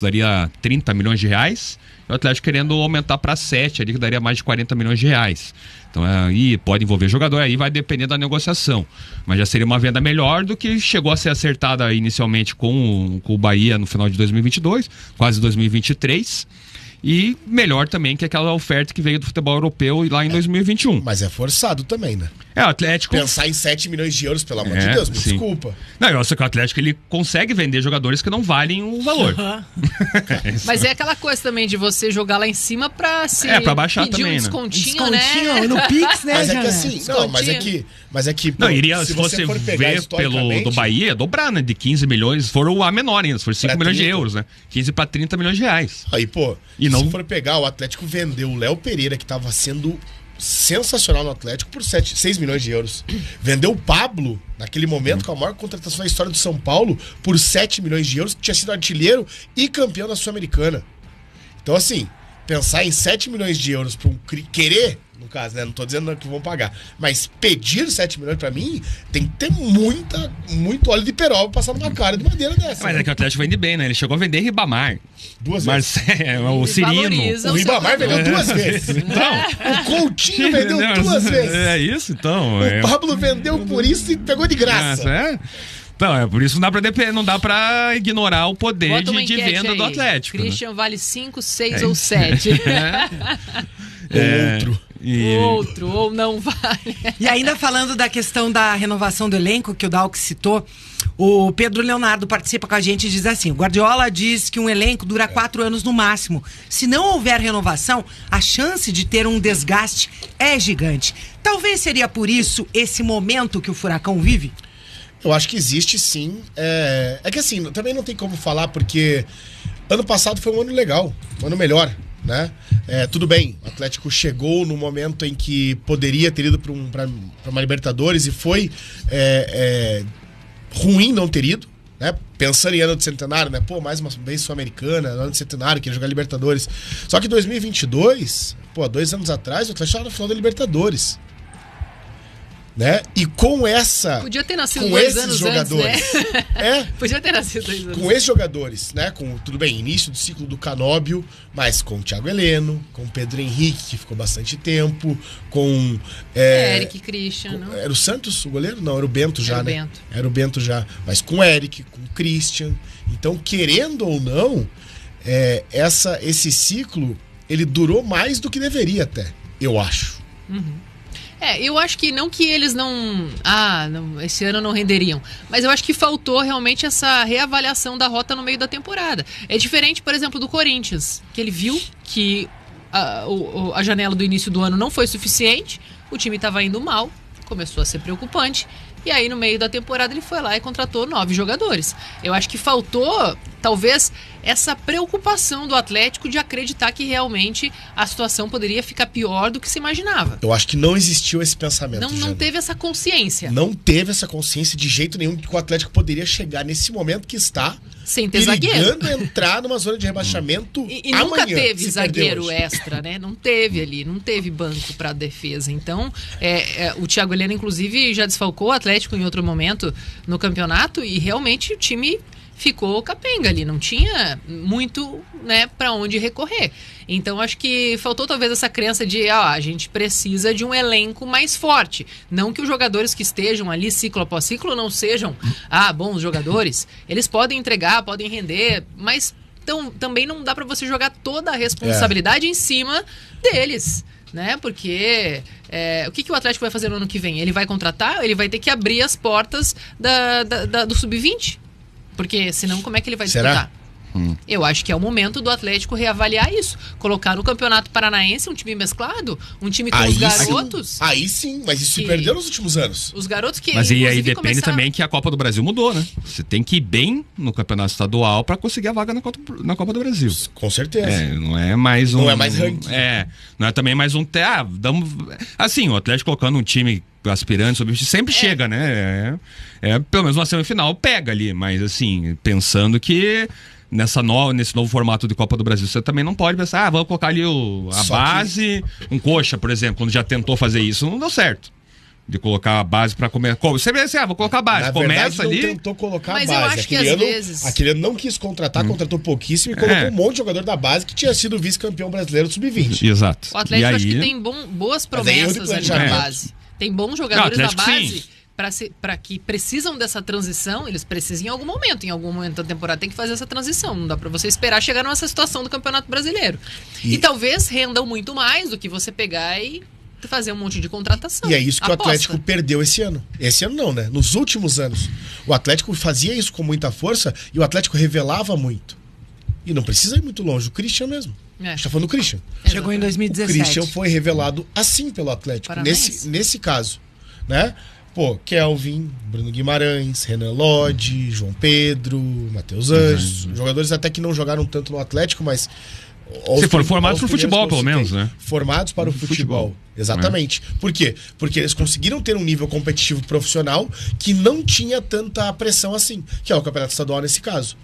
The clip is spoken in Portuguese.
daria 30 milhões de reais, e o Atlético querendo aumentar para 7, ali que daria mais de 40 milhões de reais. Então aí pode envolver jogador, aí vai depender da negociação. Mas já seria uma venda melhor do que chegou a ser acertada inicialmente com o Bahia no final de 2022, quase 2023. E melhor também que aquela oferta que veio do futebol europeu lá em 2021. Mas é forçado também, né? O Atlético... Pensar em 7 milhões de euros, pelo amor de Deus, me desculpa. Não, eu acho que o Atlético ele consegue vender jogadores que não valem o valor. Mas é aquela coisa também de você jogar lá em cima pra se pra baixar pedir também, um descontinho, né? No Pix, né? Mas é que assim, não, mas é que não, iria, se você for ver pelo do Bahia, dobrar, né? De 15 milhões, foram a menor ainda, foram 5 milhões de euros, né? 15 para 30 milhões de reais. Aí, pô, se for pegar, o Atlético vendeu o Léo Pereira, que tava sendo sensacional no Atlético, por 6 milhões de euros. Vendeu o Pablo, naquele momento, com a maior contratação da história do São Paulo, por 7 milhões de euros, que tinha sido artilheiro e campeão da Sul-Americana. Então, assim, pensar em 7 milhões de euros pra um querer, no caso, né? Não tô dizendo que vão pagar, mas pedir 7 milhões pra mim, tem que ter muito óleo de peroba passando na cara de madeira dessa. Mas é que o Atlético vende bem, né? Ele chegou a vender Ribamar. 2 vezes. O Cirino. O Ribamar vendeu 2 vezes. Então, o Coutinho vendeu 2 vezes. É isso, então. O Pablo vendeu por isso e pegou de graça. Então, por isso não dá pra ignorar o poder de venda do Atlético. Christian, né? Vale 5, 6 ou 7. Outro, ou não vale. E ainda falando da questão da renovação do elenco, que o Dalk citou, o Pedro Leonardo participa com a gente e diz assim: o Guardiola diz que um elenco dura 4 anos no máximo. Se não houver renovação, a chance de ter um desgaste é gigante. Talvez seria por isso esse momento que o Furacão vive? Eu acho que existe sim. É que assim, também não tem como falar, porque ano passado foi um ano legal, um ano melhor, né? Tudo bem, o Atlético chegou no momento em que poderia ter ido para uma Libertadores e foi ruim não ter ido, né? Pensando em ano de centenário, né? Pô, mais uma vez Sul-Americana, ano de centenário, queria jogar Libertadores. Só que 2022, 2 anos atrás, o Atlético estava na final da Libertadores. Né? E com essa... Podia ter nascido 2 anos jogadores, antes, né? Podia ter nascido 2 anos. Com esses jogadores, né? Tudo bem, início do ciclo do Canóbio, mas com o Thiago Heleno, com o Pedro Henrique, que ficou bastante tempo, com... Eric Christian, não? Era o Santos o goleiro? Não, era o Bento já, né? Bento. Era o Bento já. Mas com o Eric, com o Christian. Então, querendo ou não, esse ciclo, ele durou mais do que deveria até, eu acho. Uhum. Eu acho que não que eles não, esse ano não renderiam, mas eu acho que faltou realmente essa reavaliação da rota no meio da temporada. É diferente, por exemplo, do Corinthians, que ele viu que a janela do início do ano não foi suficiente, o time estava indo mal, começou a ser preocupante, e aí no meio da temporada ele foi lá e contratou 9 jogadores. Eu acho que faltou, talvez, essa preocupação do Atlético de acreditar que realmente a situação poderia ficar pior do que se imaginava. Eu acho que não existiu esse pensamento. Não teve essa consciência. Não teve essa consciência de jeito nenhum que o Atlético poderia chegar nesse momento que está sem ter zagueiro, entrar numa zona de rebaixamento e nunca teve zagueiro extra, né? Não teve ali, não teve banco para defesa. Então, o Thiago Heleno, inclusive, já desfalcou o Atlético em outro momento no campeonato e realmente o time ficou capenga ali, não tinha muito, né, para onde recorrer. Então acho que faltou talvez essa crença de a gente precisa de um elenco mais forte. Não que os jogadores que estejam ali ciclo após ciclo não sejam bons jogadores. Eles podem entregar, podem render, mas também não dá para você jogar toda a responsabilidade em cima deles, né? Porque o que o Atlético vai fazer no ano que vem? Ele vai contratar? Ele vai ter que abrir as portas do Sub-20? Porque senão como é que ele vai disputar? Eu acho que é o momento do Atlético reavaliar isso. Colocar no Campeonato Paranaense um time mesclado, um time com os garotos. Aí sim, mas isso se perdeu nos últimos anos. Os garotos que... Mas e aí depende também que a Copa do Brasil mudou, né? Você tem que ir bem no Campeonato Estadual para conseguir a vaga na Copa do Brasil. Com certeza. Não é mais um... Não é mais ranking. Não é também mais um... Assim, o Atlético colocando um time aspirante, sempre chega, né? Pelo menos uma semifinal pega ali, mas assim, pensando que nesse novo formato de Copa do Brasil, você também não pode pensar, vamos colocar ali a base, um Coxa, por exemplo, quando já tentou fazer isso, não deu certo. De colocar a base pra começar. Você vê assim, vou colocar a base. Na Começa verdade, ali. não tentou colocar Mas a base. eu acho que às vezes... Aquele ano não quis contratar, contratou pouquíssimo e colocou um monte de jogador da base que tinha sido vice-campeão brasileiro sub-20. Exato. O Atlético e acho aí... que tem boas promessas ali na base. Tem bons jogadores na base para que precisam dessa transição, eles precisam em algum momento da temporada tem que fazer essa transição. Não dá para você esperar chegar nessa situação do Campeonato Brasileiro. E talvez rendam muito mais do que você pegar e fazer um monte de contratação. E é isso que o Atlético perdeu esse ano. Esse ano não, né? Nos últimos anos. O Atlético fazia isso com muita força e o Atlético revelava muito. E não precisa ir muito longe. O Christian mesmo. A gente tá falando do Christian. Chegou em 2017. O Christian foi revelado assim pelo Atlético. Nesse caso. Né? Pô, Kelvin, Bruno Guimarães, Renan Lodge, João Pedro, Matheus Anjos. Jogadores até que não jogaram tanto no Atlético, mas... Se foram formados para o futebol, pelo menos, né? Formados para o futebol. Exatamente. Por quê? Porque eles conseguiram ter um nível competitivo profissional que não tinha tanta pressão assim, que é o Campeonato Estadual nesse caso.